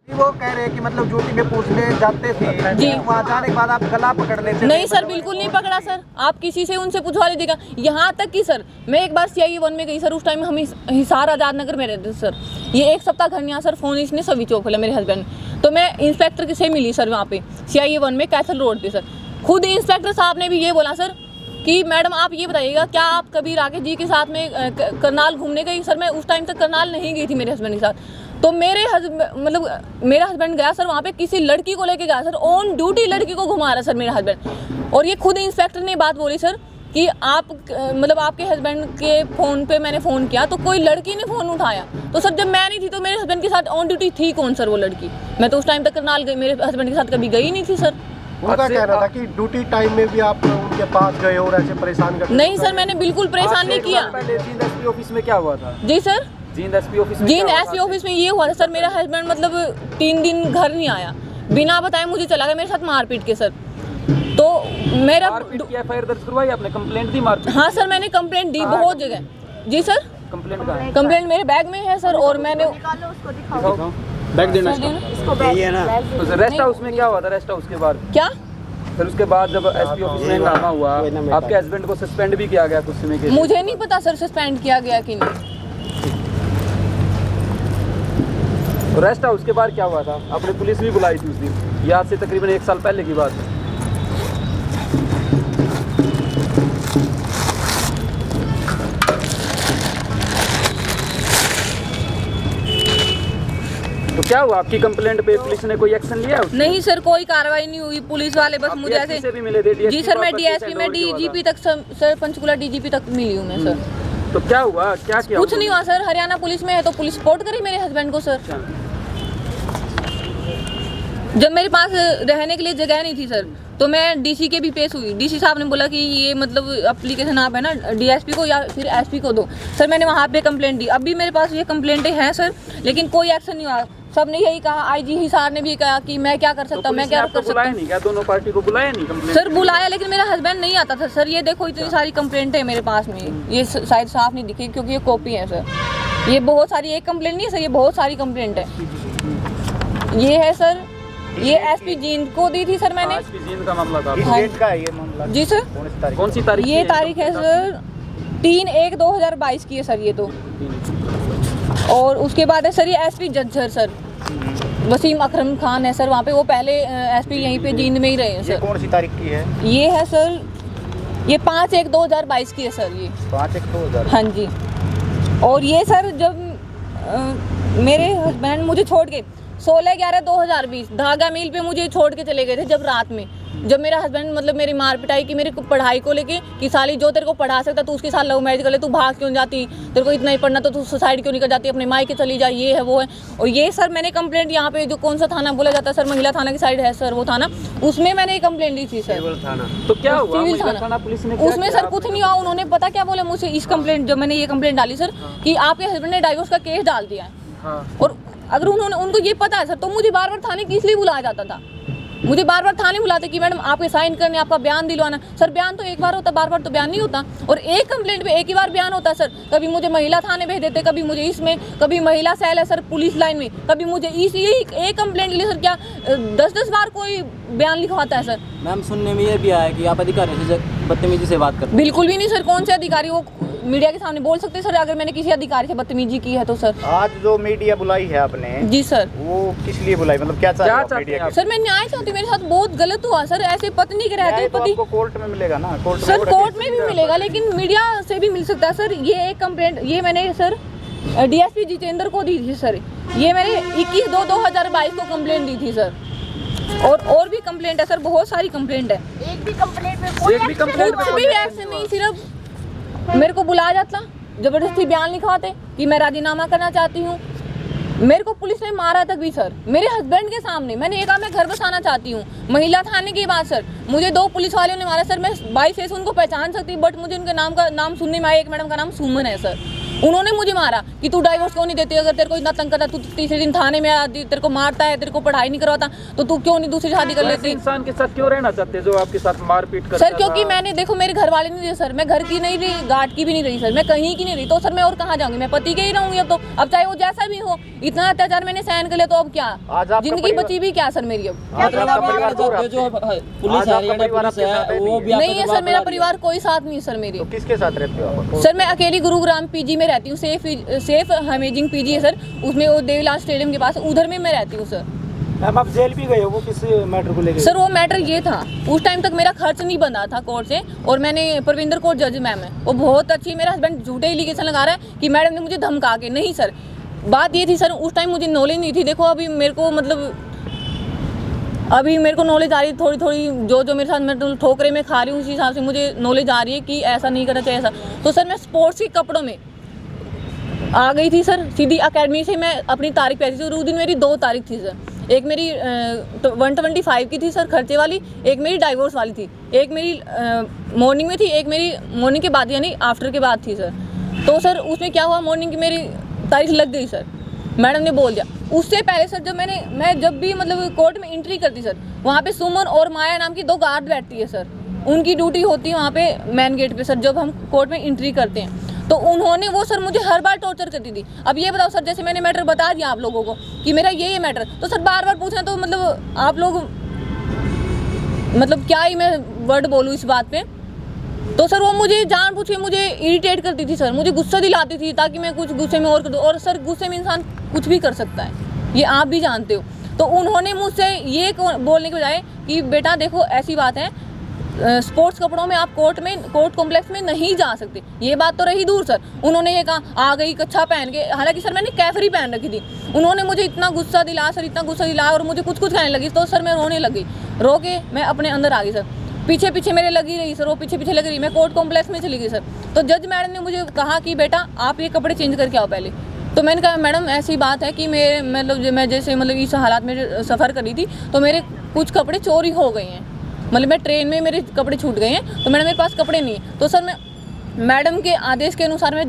वो कह रहे हैं कि मतलब ड्यूटी में पूछने जाते थे जी, वहाँ जाने के बाद आप गला पकड़ लेते नहीं सर, बिल्कुल नहीं पकड़ा सर। आप किसी से उनसे पूछवा लीजिएगा। यहाँ तक कि सर मैं एक बार CIE 1 में गई सर, उस टाइम हम हिसार आजाद नगर में रहते थे सर। ये 1 सप्ताह घर यहाँ सर फ़ोन इसने स्विच ऑफ खोला मेरे हस्बैंड, तो मैं इंस्पेक्टर से मिली सर वहाँ पे CIE 1 में कैथल रोड पे सर। खुद इंस्पेक्टर साहब ने भी ये बोला सर कि मैडम आप ये बताइएगा क्या आप कभी राकेश जी के साथ में करनाल घूमने गई? सर मैं उस टाइम तक करनाल नहीं गई थी मेरे हस्बैंड के साथ। तो मेरा हस्बैंड गया सर वहाँ पे किसी लड़की को लेके गया सर, ऑन ड्यूटी लड़की को घुमा रहा सर मेरा हस्बैंड। और ये खुद इंस्पेक्टर ने बात बोली सर कि आप आपके हस्बैंड के फ़ोन पे मैंने फ़ोन किया तो कोई लड़की ने फ़ोन उठाया। तो सर जब मैं नहीं थी तो मेरे हस्बैंड के साथ ऑन ड्यूटी थी कौन सर वो लड़की? मैं तो उस टाइम तक करनाल गई मेरे हस्बैंड के साथ कभी गई नहीं थी सर। उनका कहना था कि ड्यूटी टाइम में भी आप उनके पास गए और ऐसे परेशान करते? नहीं सर, मैंने बिल्कुल परेशान नहीं किया। पहले जींद SP ऑफिस में क्या हुआ था? जी सर, जींद SP ऑफिस में जींद SP ऑफिस में ये हुआ था सर, मेरा हस्बैंड 3 दिन घर नहीं आया, बिना बताए मुझे चला गया मेरे साथ मारपीट के सर। तो मेरा मारपीट की FIR दर्ज करवाई आपने? कंप्लेंट दी मारपीट? हाँ सर, मैंने कंप्लेंट दी बहुत जगह। जी सर, कंप्लेंट कहाँ है? कंप्लेंट मेरे बैग में है सर। और मैंने बैग देना ये ना रेस्ट हाउस में क्या हुआ था? रेस्ट हाउस के बाद क्या फिर उसके बाद जब SP ऑफिस में हंगामा हुआ, आपके हस्बैंड को सस्पेंड भी किया गया कुछ समय के लिए। मुझे नहीं पता सर सस्पेंड किया गया कि नहीं। रेस्ट हाउस के बाद क्या हुआ था? आपने पुलिस भी बुलाई थी उस दिन, ये आज से तकरीबन 1 साल पहले की बात है। तो क्या हुआ आपकी कंप्लेंट पे पुलिस ने कोई एक्शन लिया? नहीं सर, कोई कार्रवाई नहीं हुई। पुलिस वाले बस मुझे ऐसे से भी मिले थे? जी सर, मैं DSP में DGP तक सर पंचकुला DGP तक मिली हूँ मैं सर। तो क्या हुआ, क्या किया? कुछ नहीं हुआ सर, हरियाणा पुलिस में है तो पुलिस सपोर्ट करी मेरे हस्बैंड को सर। जब मेरे पास रहने के लिए जगह नहीं थी सर तो मैं DC के भी पेश हुई। DC साहब ने बोला कि ये एप्लीकेशन आप है ना DSP को या फिर SP को दो। सर मैंने वहाँ पे कंप्लेंट दी, अभी मेरे पास ये कंप्लेंटें हैं सर, लेकिन कोई एक्शन नहीं हुआ। सब ने यही कहा, IG हिसार ने भी कहा कि मैं क्या कर सकता हूँ, मैं क्या कर सकता हूँ। क्या दोनों पार्टी को बुलाया नहीं कंप्लेंट? सर बुलाया, लेकिन मेरा हस्बैंड नहीं आता था सर। ये देखो इतनी सारी कंप्लेंट है मेरे पास में, ये शायद साफ नहीं दिखी क्योंकि ये कॉपी है सर। ये बहुत सारी, एक कंप्लेंट नहीं है सर, ये बहुत सारी कंप्लेंट है। ये है सर, ये SP जींद को दी थी सर मैंने। SP जींद का मामला था? किस डेट का है ये मामला? जी सर, कौन सी तारीख? ये तारीख है सर 3/1/2022 की है सर ये तो। और उसके बाद है सर ये SP जज्जर सर वसीम अकरम खान है सर वहाँ पे, वो पहले SP यहीं पे जींद में ही रहे हैं सर। कौन सी तारीख की है? ये है सर, ये 5/1/2022 की है सर ये। 5/1/2022? हाँ जी। और ये सर जब मेरे हस्बैंड मुझे छोड़ के 16/11/2020 धागा मिल पे मुझे छोड़ के चले गए थे, जब रात में, जब मेरा हस्बैंड मेरी मार पिटाई की मेरी पढ़ाई को लेके कि साली जो तेरे को पढ़ा सकता तू उसके साथ लव मैरिज कर ले, तू भाग क्यों जाती, तेरे को इतना ही पढ़ना तो तू सुसाइड क्यों नहीं कर जाती, अपने मायके चली जा, ये है वो है। और ये सर मैंने कंप्लेंट यहाँ पे जो कौन सा थाना बोला जाता है सर, महिला थाना की साइड है सर वो थाना, उसमें मैंने कंप्लेंट दी थी सर। तो क्या हुआ? सिविल थाना पुलिस ने उसमें सर कुछ नहीं हुआ। उन्होंने पता क्या बोला मुझे, इस कंप्लेंट जब मैंने ये कंप्लेंट डाली सर कि आपके हस्बैंड ने डाइवोर्स का केस डाल दिया है। और अगर उनको ये पता है सर तो मुझे बार बार थाने किस लिए बुलाया जाता था? मुझे बार बार थाने बुलाते कि मैडम आपके साइन करने, आपका बयान दिलवाना। सर बयान तो एक बार होता, बार बार तो बयान नहीं होता। और एक कंप्लेंट पे एक ही बार बयान होता है सर। कभी मुझे महिला थाने भेज देते, कभी मुझे इसमें, कभी महिला सेल है सर पुलिस लाइन में, कभी मुझे एक कंप्लेंट के लिए सर क्या 10-10 बार कोई बयान लिखवाता है सर। मैम सुनने में ये भी आया कि आप अधिकारी से बदतमीजी से बात करते हैं। बिल्कुल भी नहीं सर, कौन से अधिकारी वो मीडिया के सामने बोल सकते सर अगर मैंने किसी अधिकारी से बदतमीजी की है तो सर। आज जो मीडिया बुलाई है आपने? जी सर। वो किस लिए बुलाई, मतलब क्या चाहते मीडिया? सर मैं न्याय चाहती हूँ, मेरे साथ बहुत गलत हुआ सर। ऐसे पत्नी के रहते तो पति आपको कोर्ट में मिलेगा ना? सर कोर्ट में भी मिलेगा, लेकिन मीडिया से भी मिल सकता है सर। ये एक कंप्लेंट ये मैंने सर DSP जितेंद्र को दी थी सर। ये मैंने 21/2/2022 को कंप्लेंट दी थी सर। और भी कंप्लेंट है सर, बहुत सारी कंप्लेंट है। एक भी कंप्लेंट में कोई कुछ भी एक्शन नहीं, सिर्फ मेरे को बुलाया जाता, जबरदस्ती बयान लिखवाते कि मैं राजीनामा करना चाहती हूँ। मेरे को पुलिस ने मारा तक भी सर, मेरे हस्बैंड के सामने। मैंने ये कहा मैं घर बसाना चाहती हूँ, महिला थाने की बात सर। मुझे 2 पुलिस वालों ने मारा सर। मैं बाई फेस उनको पहचान सकती, बट मुझे उनके नाम सुनने में आया। एक मैडम का नाम सुमन है सर, उन्होंने मुझे मारा कि कि तू डाइवोर्स क्यों नहीं देती, अगर तेरे को इतना तंग करता तू तीसरे दिन थाने में आती, तेरे को मारता है, तेरे को पढ़ाई नहीं करवाता, तो तू क्यों नहीं दूसरी शादी कर लेती। इंसान के साथ क्यों रहना चाहते जो आपके साथ मारपीट करता सर क्योंकि मैंने देखो मेरे घर वाले नहीं रहे सर, मैं घर की नहीं रही, घाट की भी नहीं रही सर, मैं कहीं की नहीं रही, तो सर मैं और कहाँ जाऊंगी, मैं पति के ही रहूंगी अब तो। अब चाहे वो जैसा भी हो, इतना अत्याचार मैंने सहन कर लिया, तो अब क्या आज आपका जिंदगी परिवार- बची भी क्या सर मेरी अब। मतलब आप मानना चाहते हो जो पुलिस है, हरियाणा पुलिस है, वो भी नहीं है सर, मेरा परिवार कोई साथ नहीं है सर मेरी। तो किसके साथ रहते हो आप? सर मैं अकेली गुरुग्राम पीजी में रहती हूँ, सेफ अमेजिंग पीजी है सर, उसमें वो देवीलाल स्टेडियम के पास, उधर में मैं रहती हूँ सर। मैम आप जेल भी गए हो, वो किस मैटर को लेकर? सर वो मैटर ये था, उस टाइम तक मेरा खर्च नहीं बंधा था कोर्ट से, और मैंने परविंदर कौर जज मैम है, वो बहुत अच्छी, मेरा हस्बैंड झूठे एलिगेशन लगा रहा है कि मैडम ने मुझे धमका के, नहीं सर बात ये थी सर, उस टाइम मुझे नॉलेज नहीं थी। देखो अभी मेरे को मतलब अभी मेरे को नॉलेज आ रही है थोड़ी थोड़ी, जो मेरे साथ मैं ठोकरे में खा रही हूँ उसी हिसाब से मुझे नॉलेज आ रही है कि ऐसा नहीं करना चाहिए ऐसा। तो सर मैं स्पोर्ट्स के कपड़ों में आ गई थी सर, सीधी अकेडमी से मैं अपनी तारीख पे आई थी। उस दिन मेरी 2 तारीख थी सर, एक मेरी 125 की थी सर खर्चे वाली, एक मेरी डाइवोर्स वाली थी, एक मेरी मॉर्निंग में थी, एक मेरी मॉर्निंग के बाद यानी आफ्टर के बाद थी सर। तो सर उसमें क्या हुआ, मॉर्निंग की मेरी तारीख लग गई सर, मैडम ने बोल दिया। उससे पहले सर जब मैं जब भी मतलब कोर्ट में एंट्री करती सर, वहाँ पे सुमन और माया नाम की 2 गार्ड बैठती है सर, उनकी ड्यूटी होती है वहाँ पे मेन गेट पे सर, जब हम कोर्ट में एंट्री करते हैं। तो उन्होंने वो सर मुझे हर बार टॉर्चर करती थी। अब ये बताओ सर, जैसे मैंने मैटर बता दिया आप लोगों को कि मेरा ये मैटर, तो सर बार बार पूछना, तो मतलब आप लोग मतलब क्या ही मैं वर्ड बोलूँ इस बात पे। तो सर वो मुझे जानबूझ के मुझे इरिटेट करती थी सर, मुझे गुस्सा दिलाती थी ताकि मैं कुछ गुस्से में और कर दूँ, और सर गुस्से में इंसान कुछ भी कर सकता है, ये आप भी जानते हो। तो उन्होंने मुझसे ये बोलने के बजाय कि बेटा देखो ऐसी बात है, स्पोर्ट्स कपड़ों में आप कोर्ट कॉम्प्लेक्स में नहीं जा सकते, ये बात तो रही दूर सर। उन्होंने ये कहा आ गई कच्छा पहन के, हालांकि सर मैंने कैफरी पहन रखी थी। उन्होंने मुझे इतना गुस्सा दिलाया सर, इतना गुस्सा दिलाया, और मुझे कुछ कहने लगी, तो सर मैं रोने लगी, रो के मैं अपने अंदर आ गई सर। पीछे मेरे लगी रही सर, वो पीछे लगी रही, मैं कोर्ट कॉम्प्लेक्स में चली गई सर। तो जज मैडम ने मुझे कहा कि बेटा आप ये कपड़े चेंज करके आओ पहले। तो मैंने कहा मैडम ऐसी बात है कि मेरे मतलब मैं जैसे मतलब इस हालात में सफ़र करी थी, तो मेरे कुछ कपड़े चोरी हो गए हैं, मतलब मैं ट्रेन में मेरे कपड़े छूट गए हैं, तो मैडम मेरे पास कपड़े नहीं है। तो सर मैं मैडम के आदेश के अनुसार मैं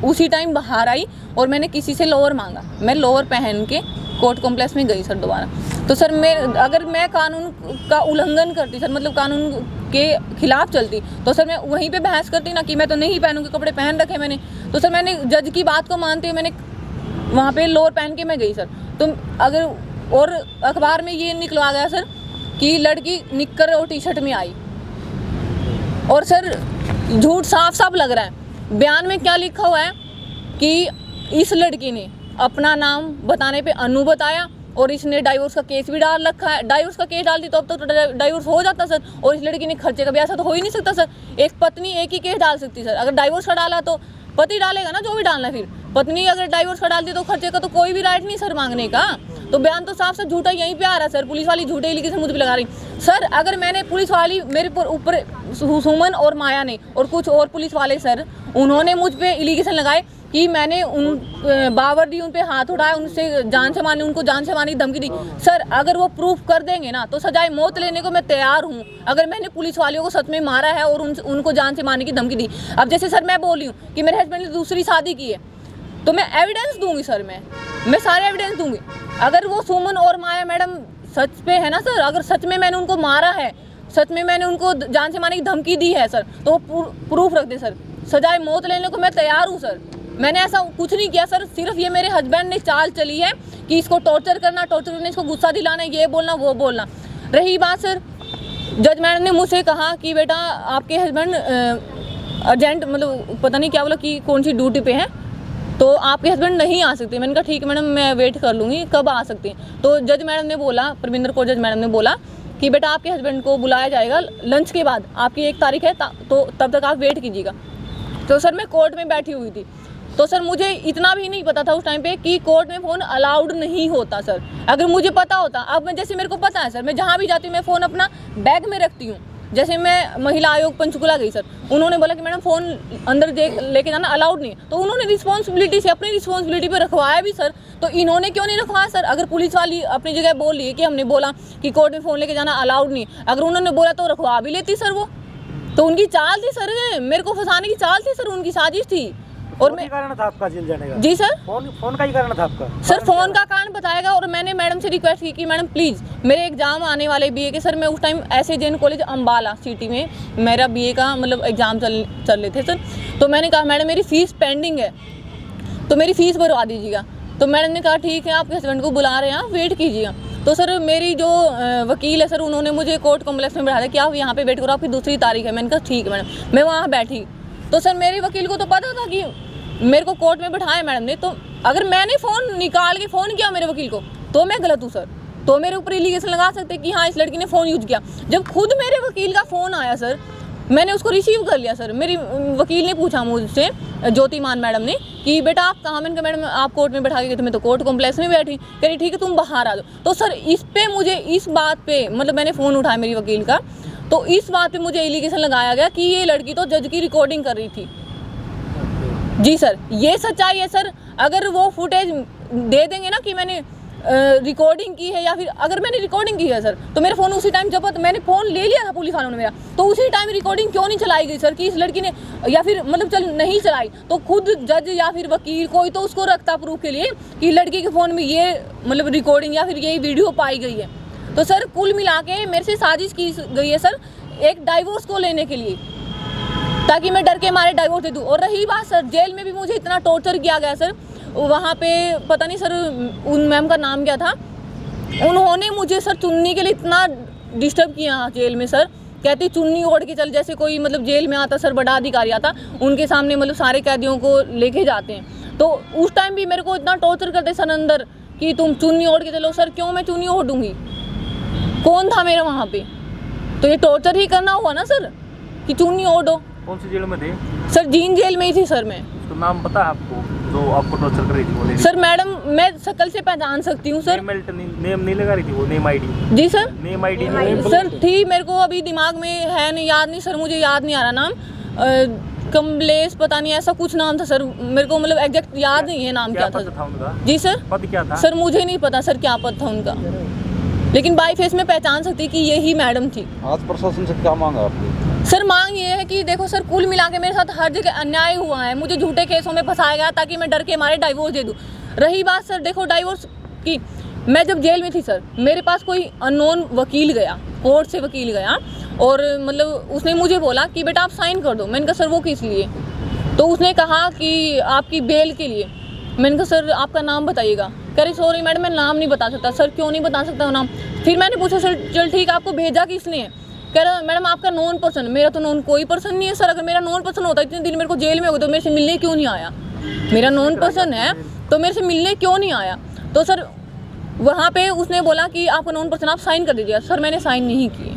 उसी टाइम बाहर आई और मैंने किसी से लोअर मांगा, मैं लोअर पहन के कोर्ट कॉम्प्लेक्स में गई सर दोबारा। तो सर अगर मैं कानून का उल्लंघन करती सर, मतलब कानून के खिलाफ चलती, तो सर मैं वहीं पे बहस करती ना कि मैं तो नहीं पहनूंगी, कपड़े पहन रखे मैंने। तो सर मैंने जज की बात को मानते हुए मैंने वहाँ पे लोअर पहन के मैं गई सर। तो अगर और अखबार में ये निकलवा गया सर कि लड़की निक्कर और टी-शर्ट में आई, और सर झूठ साफ साफ लग रहा है। बयान में क्या लिखा हुआ है कि इस लड़की ने अपना नाम बताने पे अनु बताया, और इसने डाइवोर्स का केस भी डाल रखा है। डाइवोर्स का केस डालती तो अब तक तो डाइवोर्स हो जाता सर, और इस लड़की ने खर्चे का भी ऐसा तो हो ही नहीं सकता सर। एक पत्नी एक ही केस डाल सकती सर, अगर डाइवोर्स का डाला तो पति डालेगा ना जो भी डालना, फिर पत्नी अगर डाइवोर्स का डालती तो खर्चे का तो कोई भी राइट नहीं सर मांगने का। तो बयान तो साफ साफ झूठा यहीं पे आ रहा है सर, पुलिस वाली झूठे एलिगेशन मुझ पे लगा रही सर। अगर मैंने पुलिस वाली मेरे ऊपर सुमन और माया ने और कुछ और पुलिस वाले सर, उन्होंने मुझ पे एलिगेशन लगाए कि मैंने बावर्दी उन पे हाथ उठाया, उनसे जान से मारने, उनको जान से मारने की धमकी दी सर। अगर वो प्रूफ कर देंगे ना तो सजाए मौत लेने को मैं तैयार हूँ, अगर मैंने पुलिस वालों को सच में मारा है और उनको जान से मारने की धमकी दी। अब जैसे सर मैं बोल रही हूँ कि मेरे हस्बैंड ने दूसरी शादी की है, तो मैं एविडेंस दूंगी सर, मैं सारे एविडेंस दूंगी। अगर वो सुमन और माया मैडम सच पे है ना सर, अगर सच में मैंने उनको मारा है, सच में मैंने उनको जान से मारने की धमकी दी है सर, तो वो प्रूफ रख दे सर, सजाए मौत लेने को मैं तैयार हूँ सर। मैंने ऐसा कुछ नहीं किया सर, सिर्फ ये मेरे हस्बैंड ने चाल चली है कि इसको टॉर्चर करना, इसको गुस्सा दिलाना, ये बोलना वो बोलना। रही बात सर, जज मैडम ने मुझसे कहा कि बेटा आपके हस्बैंड अर्जेंट मतलब पता नहीं क्या बोला कि कौन सी ड्यूटी पे है, तो आपके हस्बैंड नहीं आ सकते। मैंने कहा ठीक है मैडम, मैं वेट कर लूँगी, कब आ सकते हैं। तो जज मैडम ने बोला, परविंदर कौर जज मैडम ने बोला कि बेटा आपके हस्बैंड को बुलाया जाएगा लंच के बाद, आपकी 1 तारीख है, तो तब तक आप वेट कीजिएगा। तो सर मैं कोर्ट में बैठी हुई थी, तो सर मुझे इतना भी नहीं पता था उस टाइम पे कि कोर्ट में फ़ोन अलाउड नहीं होता सर। अगर मुझे पता होता, अब मैं जैसे मेरे को पता है सर, मैं जहाँ भी जाती हूँ मैं फ़ोन अपना बैग में रखती हूँ। जैसे मैं महिला आयोग पंचकुला गई सर, उन्होंने बोला कि मैडम फ़ोन अंदर लेके जाना अलाउड नहीं है, तो उन्होंने रिस्पॉन्सिबिलिटी से अपनी रिस्पॉन्सिबिलिटी पे रखवाया भी सर। तो इन्होंने क्यों नहीं रखवाया सर? अगर पुलिस वाली अपनी जगह बोल रही है कि हमने बोला कि कोर्ट में फ़ोन लेके जाना अलाउड नहीं, अगर उन्होंने बोला तो रखवा भी लेती सर। वो तो उनकी चाल थी सर, मेरे को फंसाने की चाल थी सर, उनकी साजिश थी। और फोन मैं ही कारण था आपका जेल जाने का? जी सर, फोन का ही कारण था आपका? सर फोन का कारण बताएगा। और मैंने मैडम से रिक्वेस्ट की कि मैडम प्लीज़ मेरे एग्जाम आने वाले बीए के, सर मैं उस time SAJN college Ambala city में मेरा बीए का मतलब एग्ज़ाम चल रहे थे सर। तो मैंने कहा मैडम मेरी फ़ीस पेंडिंग है तो मेरी फ़ीस भरवा दीजिएगा। तो मैडम ने कहा ठीक है आपके हस्बैंड को बुला रहे हैं, आप वेट कीजिएगा। तो सर मेरी जो वकील है सर, उन्होंने मुझे कोर्ट कॉम्प्लेक्स में बैठा दिया कि आप यहाँ पे वेट करो, आपकी दूसरी तारीख है। मैंने कहा ठीक है मैडम। मैं वहाँ बैठी तो सर मेरे वकील को तो पता था कि मेरे को कोर्ट में बैठाया मैडम ने। तो अगर मैंने फ़ोन निकाल के फ़ोन किया मेरे वकील को तो मैं गलत हूँ सर, तो मेरे ऊपर एलिगेशन लगा सकते कि हाँ इस लड़की ने फ़ोन यूज किया। जब खुद मेरे वकील का फ़ोन आया सर, मैंने उसको रिसीव कर लिया सर। मेरी वकील ने पूछा मुझसे, ज्योतिमान मैडम ने, कि बेटा आप कहाँ? मैंने कहा मैडम आप कोर्ट में बैठा के, तुम्हें तो कोर्ट कॉम्प्लेक्स में बैठी। कह रही ठीक है तुम बाहर आ जाओ। तो सर इस पे मुझे, इस बात पे मतलब मैंने फ़ोन उठाया मेरी वकील का, तो इस बात पे मुझे एलिगेशन लगाया गया कि ये लड़की तो जज की रिकॉर्डिंग कर रही थी। जी सर, ये सच्चाई है सर। अगर वो फुटेज दे देंगे ना कि मैंने रिकॉर्डिंग की है, या फिर अगर मैंने रिकॉर्डिंग की है सर तो मेरा फ़ोन उसी टाइम जब मैंने फ़ोन ले लिया था पुलिस वालों ने मेरा, तो उसी टाइम रिकॉर्डिंग क्यों नहीं चलाई गई सर कि इस लड़की ने, या फिर मतलब चल नहीं चलाई तो खुद जज या फिर वकील कोई तो उसको रखता प्रूफ के लिए कि लड़की के फ़ोन में ये मतलब रिकॉर्डिंग या फिर यही वीडियो पाई गई है। तो सर कुल मिला के मेरे से साजिश की गई है सर एक डाइवोर्स को लेने के लिए, ताकि मैं डर के मारे डाइवोर्स दे दूँ। और रही बात सर, जेल में भी मुझे इतना टॉर्चर किया गया सर। वहाँ पे पता नहीं सर उन मैम का नाम क्या था, उन्होंने मुझे सर चुन्नी के लिए इतना डिस्टर्ब किया जेल में सर। कहती चुन्नी ओढ़ के चल, जैसे कोई मतलब जेल में आता सर बड़ा अधिकारी आता, उनके सामने मतलब सारे कैदियों को लेके जाते हैं। तो उस टाइम भी मेरे को इतना टॉर्चर करते सर अंदर कि तुम चुन्नी ओढ़ के चलो। सर क्यों मैं चुन्नी ओढ़ूंगी? कौन था मेरा वहाँ पे? तो ये टॉर्चर ही करना हुआ ना सर कि चुन्नी ओढ़ो। कौन सी जेल में थे? सर जीन जेल में ही थी सर मैं। उसका नाम पता है आपको जो आपको टॉर्चर कर रही थी? वो लेडी सर मैडम मैं शक्ल से पहचान सकती हूँ सर। नेम नहीं लगा रही थी वो? Name ID? जी सर, नेम आईडी सर थी, मेरे को अभी दिमाग में है नहीं, याद नहीं सर, मुझे याद नहीं आ रहा नाम। कमलेश पता नहीं ऐसा कुछ नाम था सर, मेरे को मतलब एग्जैक्ट याद नहीं है नाम क्या था उनका। जी सर, पद क्या था? सर मुझे नहीं पता सर क्या पद था उनका, लेकिन बाई फेस में पहचान सकती कि यही मैडम थी। आज प्रशासन से क्या मांगा आपने? सर मांग ये है कि देखो सर कुल मिला के मेरे साथ हर जगह अन्याय हुआ है, मुझे झूठे केसों में फंसाया गया ताकि मैं डर के मारे डाइवोर्स दे दूँ। रही बात सर देखो डाइवोर्स की, मैं जब जेल में थी सर मेरे पास कोई अननोन वकील गया, कोर्ट से वकील गया, और मतलब उसने मुझे बोला कि बेटा आप साइन कर दो। मैंने कहा सर वो किस लिए? तो उसने कहा कि आपकी बेल के लिए। मैंने कहा सर आपका नाम बताइएगा। कह रही सॉरी मैडम मैं नाम नहीं बता सकता। सर क्यों नहीं बता सकता नाम? फिर मैंने पूछा सर चल ठीक है आपको भेजा किसने है? कह रहा मैडम आपका नॉन पर्सन। मेरा तो नॉन कोई पर्सन नहीं है सर, अगर मेरा नॉन पर्सन होता इतने दिन मेरे को जेल में हो गए तो मेरे से मिलने क्यों नहीं आया? मेरा नॉन पर्सन है तो मेरे से मिलने क्यों नहीं आया? तो सर वहाँ पे उसने बोला कि आपका नॉन पर्सन आप साइन कर दीजिए। सर मैंने साइन नहीं किए।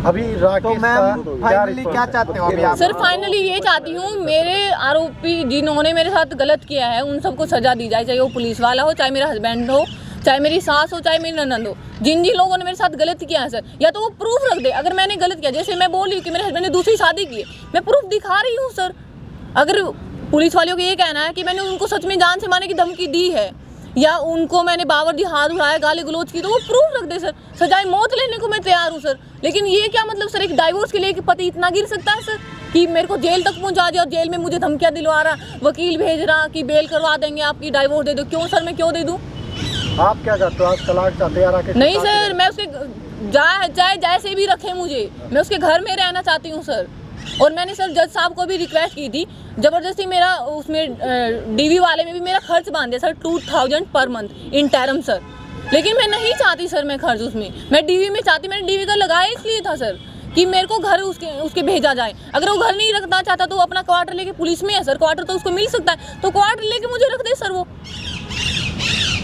अभी राकेश फाइनली क्या चाहते हो अभी आप? सर फाइनली ये चाहती हूँ मेरे आरोपी जिन्होंने मेरे साथ गलत किया है उन सबको सजा दी जाए, चाहे वो पुलिस वाला हो, चाहे मेरा हस्बैंड हो, चाहे मेरी सास हो, चाहे मेरी ननद हो। जिन जिन लोगों ने मेरे साथ गलत किया है सर, या तो वो प्रूफ रख दे अगर मैंने गलत किया। जैसे मैं बोल रही हूँ कि मेरे हस्बैंड ने दूसरी शादी की है, मैं प्रूफ दिखा रही हूँ सर। अगर पुलिस वालों को ये कहना है कि मैंने उनको सच में जान से मारने की धमकी दी है या उनको मैंने बावर्दी हाथ उठाया गाली गलौज की, तो वो प्रूफ रख दे सर। सजाए मौत लेने को मैं तैयार हूँ सर। लेकिन ये क्या मतलब सर एक डाइवोर्स के लिए कि पति इतना गिर सकता है सर कि मेरे को जेल तक पहुँचा दिया और जेल में मुझे धमकियाँ दिलवा रहा, वकील भेज रहा कि बेल करवा देंगे आपकी, डाइवोर्स दे दो। क्यों सर मैं क्यों दे दूँ? आप क्या चाहते हो? आप तलाक चाहते हैं राकेश? नहीं सर मैं उसके चाहे जैसे भी रखे मुझे, मैं उसके घर में रहना चाहती हूँ सर। और मैंने सर जज साहब को भी रिक्वेस्ट की थी, ज़बरदस्ती मेरा उसमें डीवी वाले में भी मेरा खर्च बांध दिया sir 2000 per month in term sir. लेकिन मैं नहीं चाहती सर मैं खर्च उसमें, मैं डीवी में चाहती। मैंने डीवी का लगाया इसलिए था सर कि मेरे को घर उसके भेजा जाए। अगर वो घर नहीं रखना चाहता तो अपना क्वार्टर लेके, पुलिस में है सर क्वार्टर तो उसको मिल सकता है, तो क्वार्टर लेके मुझे रख दे सर वो।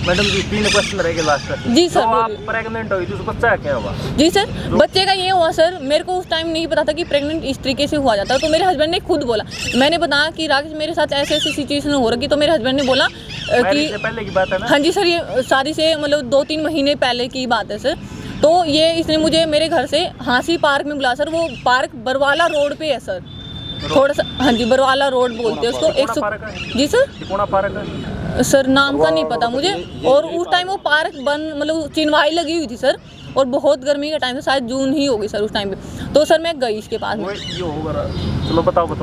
मैडम जी 3 क्वेश्चन रहेंगे लास्ट में। जी सर, तो आप प्रेग्नेंट हुई थी तो बच्चा क्या हुआ? जी सर बच्चे का ये हुआ सर, मेरे को उस टाइम नहीं पता था कि प्रेग्नेंट इस तरीके से हुआ जाता है। तो मेरे हस्बैंड ने खुद बोला, मैंने बताया कि राकेश मेरे साथ ऐसे ऐसी सिचुएशन हो रही, तो मेरे हस्बैंड ने बोला कि पहले की बात है ना? हाँ जी सर, ये शादी से मतलब 2-3 महीने पहले की बात है सर। तो ये इसने मुझे मेरे घर से हांसी पार्क में बुलाया सर। वो पार्क बरवाला रोड पे है सर, थोड़ा सा, हाँ जी बरवाला रोड बोलते हैं उसको। 100 जी सर, सर नाम का नहीं पता मुझे। और उस टाइम वो पार्क बंद, मतलब चिनवाई लगी हुई थी सर। और बहुत गर्मी का टाइम था, शायद जून ही होगी सर उस टाइम पे। तो सर मैं गई इसके पास में, ये होगा। चलो बताओ।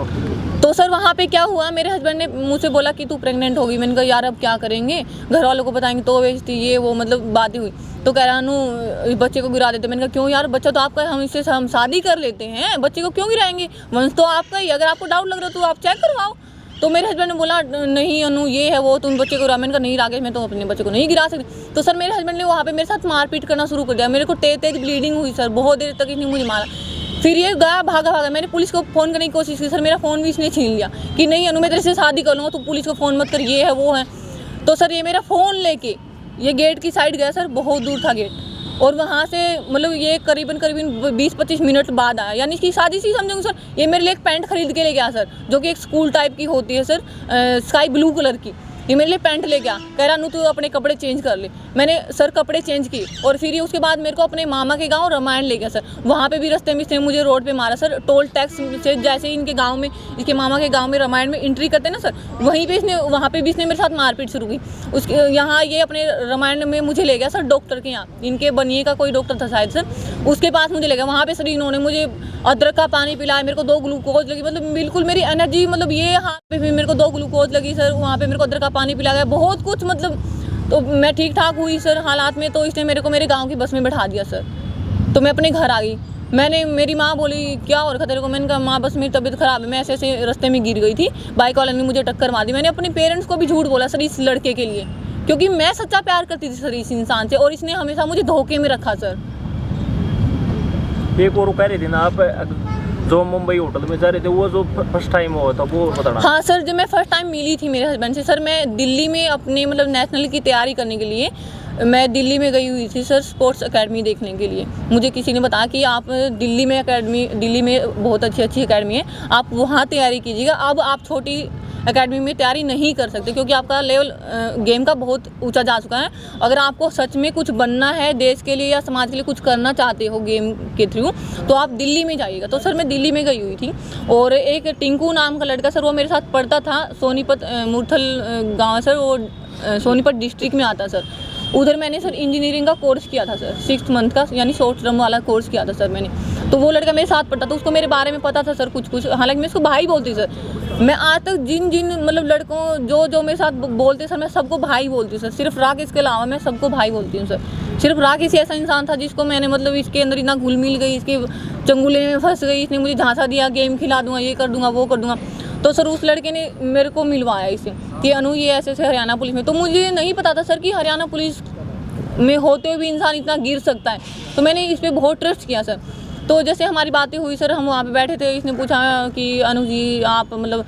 तो सर वहाँ पे क्या हुआ, मेरे हस्बैंड ने मुझसे बोला कि तू प्रेग्नेंट होगी। मैंने कहा यार अब क्या करेंगे, घर वालों को बताएंगे तो बेइज्जती, ये वो मतलब बातें हुई। तो कह रहा अनु बच्चे को गिरा देते। मैंने कहा क्यों यार, बच्चा तो आपका है, हम शादी कर लेते हैं, बच्चे को क्यों गिराएंगे, वंश तो आपका ही, अगर आपको डाउट लग रहा है तो आप चेक करवाओ। तो मेरे हस्बैंड ने बोला नहीं अनु ये है वो, तुम बच्चे को गिरा। मैंने कहा नहीं राकेश, मैं तो अपने बच्चे को नहीं गिरा सकती। तो सर मेरे हस्बैंड ने वहाँ पे मेरे साथ मारपीट करना शुरू कर दिया। मेरे को तेज ब्लीडिंग हुई सर, बहुत देर तक इसने मुझे मारा। फिर ये गया भागा। मैंने पुलिस को फ़ोन करने की कोशिश की सर, मेरा फ़ोन भी इसने छीन लिया कि नहीं अनु मैं तेरे से शादी कर लूँगा, तू पुलिस को फ़ोन मत कर, ये है वो है। तो सर ये मेरा फ़ोन लेके ये गेट की साइड गया सर, बहुत दूर था गेट, और वहाँ से मतलब ये करीबन 20-25 मिनट बाद आया, यानी कि शादी सी समझूंगा सर। ये मेरे लिए एक पैंट खरीद के ले गया सर, जो कि एक स्कूल टाइप की होती है सर, स्काई ब्लू कलर की। ये मेरे लिए पैंट ले गया, कह रहा नू तू अपने कपड़े चेंज कर ले। मैंने सर कपड़े चेंज किए, और फिर ये उसके बाद मेरे को अपने मामा के गांव रामायण ले गया सर। वहाँ पे भी रास्ते में इसने मुझे रोड पे मारा सर, टोल टैक्स से जैसे ही इनके गांव में, इसके मामा के गांव में रामायण में एंट्री करते हैं ना सर, वहीं पे इसने, वहाँ पे भी इसने मेरे साथ मारपीट शुरू की। उसके यहाँ ये अपने रामायण में मुझे ले गया सर डॉक्टर के यहाँ, इनके बनिए का कोई डॉक्टर था शायद सर, उसके पास मुझे ले गया। वहाँ पे सर इन्होंने मुझे अदरक का पानी पिलाया, मेरे को 2 ग्लूकोज लगी, मतलब बिल्कुल मेरी एनर्जी, मतलब ये हाथ पे भी मेरे को 2 ग्लूकोज लगी सर, वहाँ पे मेरे को अदरक का पानी पिलाया गया, बहुत कुछ मतलब। तो मैं ठीक ठाक हुई सर हालात में, तो इसने मेरे को मेरे गांव की बस में बैठा दिया सर। तो मैं अपने घर आ गई। मेरी माँ बोली क्या हो रखा तेरे को, मैंने कहा माँ बस मेरी तबीयत खराब है, मैं ऐसे रास्ते में गिर गई थी, बाइक वाले ने मुझे टक्कर मार दी। मैंने अपने पेरेंट्स को भी झूठ बोला सर इस लड़के के लिए, क्योंकि मैं सच्चा प्यार करती थी सर इस इंसान से, और इसने हमेशा मुझे धोखे में रखा सर। एक और कह रही थी ना आप, जो मुंबई होटल में जा रहे थे, वो जो फर्स्ट टाइम हुआ था वो बताना। हाँ सर, जब मैं फर्स्ट टाइम मिली थी मेरे हस्बैंड से सर, मैं दिल्ली में अपने मतलब नेशनल की तैयारी करने के लिए मैं दिल्ली में गई हुई थी सर, स्पोर्ट्स एकेडमी देखने के लिए। मुझे किसी ने बताया कि आप दिल्ली में बहुत अच्छी एकेडमी है, आप वहाँ तैयारी कीजिएगा। अब आप छोटी एकेडमी में तैयारी नहीं कर सकते, क्योंकि आपका लेवल गेम का बहुत ऊंचा जा चुका है। अगर आपको सच में कुछ बनना है देश के लिए या समाज के लिए, कुछ करना चाहते हो गेम के थ्रू, तो आप दिल्ली में जाइएगा। तो सर मैं दिल्ली में गई हुई थी, और एक टिंकू नाम का लड़का सर, वो मेरे साथ पढ़ता था, सोनीपत मुरथल गाँव सर, वो सोनीपत डिस्ट्रिक्ट में आता सर। उधर मैंने सर इंजीनियरिंग का कोर्स किया था सर, 6 मंथ का, यानी शॉर्ट टर्म वाला कोर्स किया था सर मैंने। तो वो लड़का मेरे साथ पढ़ता था, उसको मेरे बारे में पता था सर कुछ, हालांकि मैं उसको भाई बोलती सर। मैं आज तक जिन मतलब लड़कों जो मेरे साथ बोलते सर, मैं सबको भाई बोलती हूँ सर, सिर्फ राकेश के अलावा मैं सबको भाई बोलती हूँ सर। सिर्फ राकेश ऐसा इंसान था जिसको मैंने मतलब इसके अंदर इतना घुल मिल गई, इसके चंगुले में फंस गई, इसने मुझे झांसा दिया, गेम खिला दूंगा, ये कर दूंगा, वो कर दूंगा। तो सर उस लड़के ने मेरे को मिलवाया इससे कि अनु ये ऐसे हरियाणा पुलिस में। तो मुझे नहीं पता था सर कि हरियाणा पुलिस में होते हुए भी इंसान इतना गिर सकता है। तो मैंने इस पर बहुत ट्रस्ट किया सर। तो जैसे हमारी बातें हुई सर, हम वहाँ पे बैठे थे, इसने पूछा कि अनु जी आप मतलब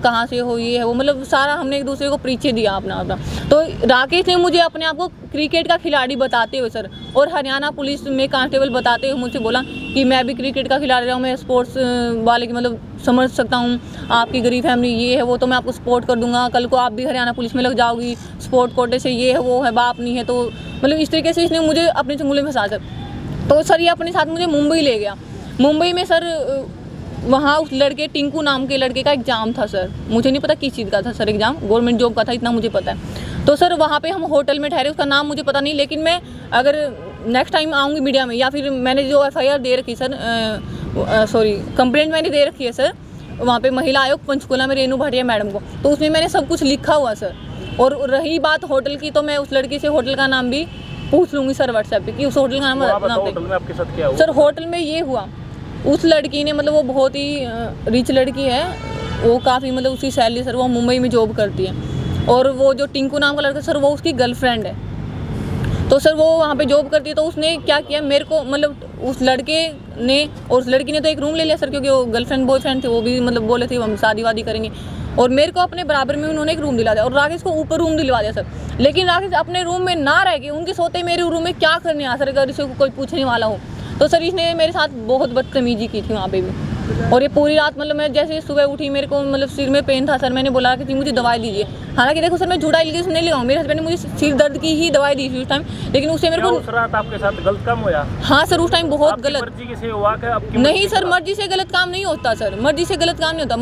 कहाँ से हो, ये है वो, मतलब सारा हमने एक दूसरे को परिचय दिया अपना। तो राकेश ने मुझे अपने आप को क्रिकेट का खिलाड़ी बताते हुए सर, और हरियाणा पुलिस में कांस्टेबल बताते हुए मुझसे बोला कि मैं भी क्रिकेट का खिलाड़ी रहा हूँ, मैं स्पोर्ट्स वाले की मतलब समझ सकता हूँ, आपकी गरीब फैमिली ये है वो, तो मैं आपको सपोर्ट कर दूंगा, कल को आप भी हरियाणा पुलिस में लग जाओगी, स्पोर्ट कोटे से, ये है वो है, बाप नहीं है। तो मतलब इस तरीके से इसने मुझे अपने चंगुले में फंसा सर। तो सर ये अपने साथ मुझे मुंबई ले गया। मुंबई में सर वहाँ उस लड़के टिंकू नाम के लड़के का एग्ज़ाम था सर, मुझे नहीं पता किस चीज़ का था सर एग्ज़ाम, गवर्नमेंट जॉब का था, इतना मुझे पता है। तो सर वहाँ पे हम होटल में ठहरे, उसका नाम मुझे पता नहीं, लेकिन मैं अगर नेक्स्ट टाइम आऊँगी मीडिया में, या फिर मैंने जो FIR दे रखी सर, कंप्लेंट मैंने दे रखी है सर वहाँ पे महिला आयोग पंचकुला में रेणु भाटिया मैडम को, तो उसमें मैंने सब कुछ लिखा हुआ सर। और रही बात होटल की, तो मैं उस लड़की से होटल का नाम भी पूछ लूँगी सर व्हाट्सएप पे कि उस होटल का नाम होटल में आपके साथ क्या हुआ? सर होटल में ये हुआ, उस लड़की ने मतलब वो बहुत ही रिच लड़की है, वो काफ़ी मतलब उसकी सैलरी सर, वो मुंबई में जॉब करती है, और वो जो टिंकू नाम का लड़का सर, वो उसकी गर्लफ्रेंड है। तो सर वो वहाँ पे जॉब करती है। तो उसने क्या किया मेरे को, मतलब उस लड़के ने और उस लड़की ने तो एक रूम ले लिया सर, क्योंकि वो गर्लफ्रेंड बॉयफ्रेंड थे, वो भी मतलब बोले थे हम शादी वादी करेंगे, और मेरे को अपने बराबर में उन्होंने एक रूम दिला दिया, और राकेश को ऊपर रूम दिलवा दिया सर। लेकिन राकेश अपने रूम में ना रह के उनके सोते मेरे रूम में क्या करने आ सर, अगर इसे कोई पूछने वाला हो। तो सर इसने मेरे साथ बहुत बदतमीजी की थी वहाँ पे भी, और ये पूरी रात मतलब मैं जैसे सुबह उठी, मेरे को मतलब सिर में पेन था सर, मैंने बोला कि मुझे दवाई दीजिए। हालांकि देखो सर मैं झूठा इल्लीगल नहीं लगाऊँ, मेरे हस्बैंड ने मुझे सिर दर्द की ही दवाई दी थी उस टाइम, लेकिन उससे मेरे को उस रात आपके साथ गलत काम हुआ? हाँ सर उस टाइम बहुत गलत। मर्जी से हुआ क्या? आपकी नहीं सर, मर्जी से गलत काम नहीं होता सर, मर्जी से गलत काम नहीं होता,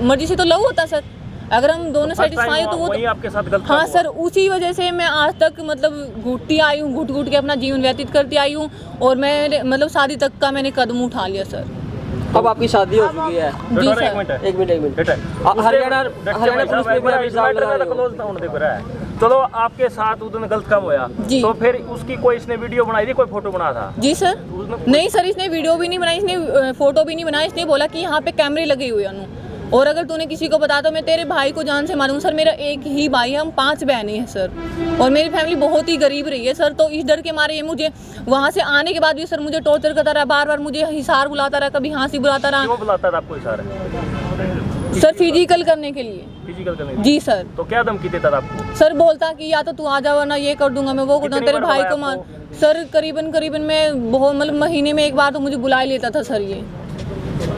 मर्जी से तो लव होता सर। अगर हम दोनों सेटिस्फाई हो तो वो वही आपके साथ गलत हाँ हुआ। सर, उसी वजह से मैं आज तक मतलब घुटती आई हूँ, घुट घुट के अपना जीवन व्यतीत करती आई हूँ, और मैं मतलब शादी तक का मैंने कदम उठा लिया सर। अब आपकी शादी हो चुकी है। जी एक सर। मिनट है। एक मिनट बेटा, हरियाणा पुलिस में भी आप इल्जाम लगा रहे हो। चलो आपके साथ उधर गलत काम होया, जी। तो फिर उसकी कोई इसने वीडियो बनाई थी, कोई फोटो बना था? जी सर। नहीं सर, इसने वीडियो भी नहीं बनाई, इसने फोटो भी नहीं बनाई। इसने बोला कि यहाँ पे कैमरे लगे हुए हैं, और अगर तूने किसी को बता तो मैं तेरे भाई को जान से मारूंगा। सर मेरा एक ही भाई है, हम 5 बहनें हैं सर, और मेरी फैमिली बहुत ही गरीब रही है सर। तो इस डर के मारे ये मुझे वहाँ से आने के बाद भी सर मुझे टॉर्चर करता रहा, बार बार मुझे हिसार बुलाता रहा, कभी हाँसी बुलाता रहा। क्यों बुलाता था आपको इशारा? सर फिजिकल करने के लिए। फिजिकल करने? जी सर। तो क्या धमकी देता था आपको? सर बोलता कि या तो तू आ जा, वरना ये कर दूंगा मैं, वो कर दूंगा, कितनी तेरे बार भाई को बुलाया मार। सर करीबन मैं बहुत मतलब महीने में एक बार तो मुझे बुला ही लेता था सर ये।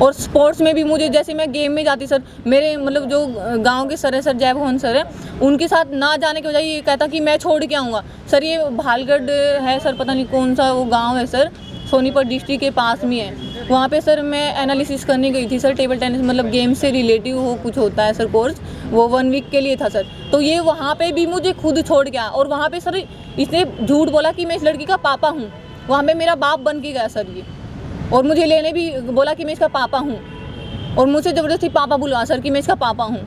और स्पोर्ट्स में भी मुझे, जैसे मैं गेम में जाती सर, मेरे मतलब जो गांव के सर है सर, जय भवन सर है, उनके साथ ना जाने की वजह ये कहता कि मैं छोड़ के आऊँगा। सर ये भालगढ़ है सर, पता नहीं कौन सा वो गांव है सर, सोनीपत डिस्ट्रिक्ट के पास में है। वहाँ पे सर मैं एनालिसिस करने गई थी सर, टेबल टेनिस मतलब गेम से रिलेटिव हो कुछ होता है सर कोर्स, वो 1 वीक के लिए था सर। तो ये वहाँ पे भी मुझे खुद छोड़ गया, और वहाँ पे सर इसने झूठ बोला कि मैं इस लड़की का पापा हूँ। वहाँ पे मेरा बाप बन के गया सर ये, और मुझे लेने भी बोला कि मैं इसका पापा हूँ, और मुझसे ज़बरदस्ती पापा बुलवा सर कि मैं इसका पापा हूँ।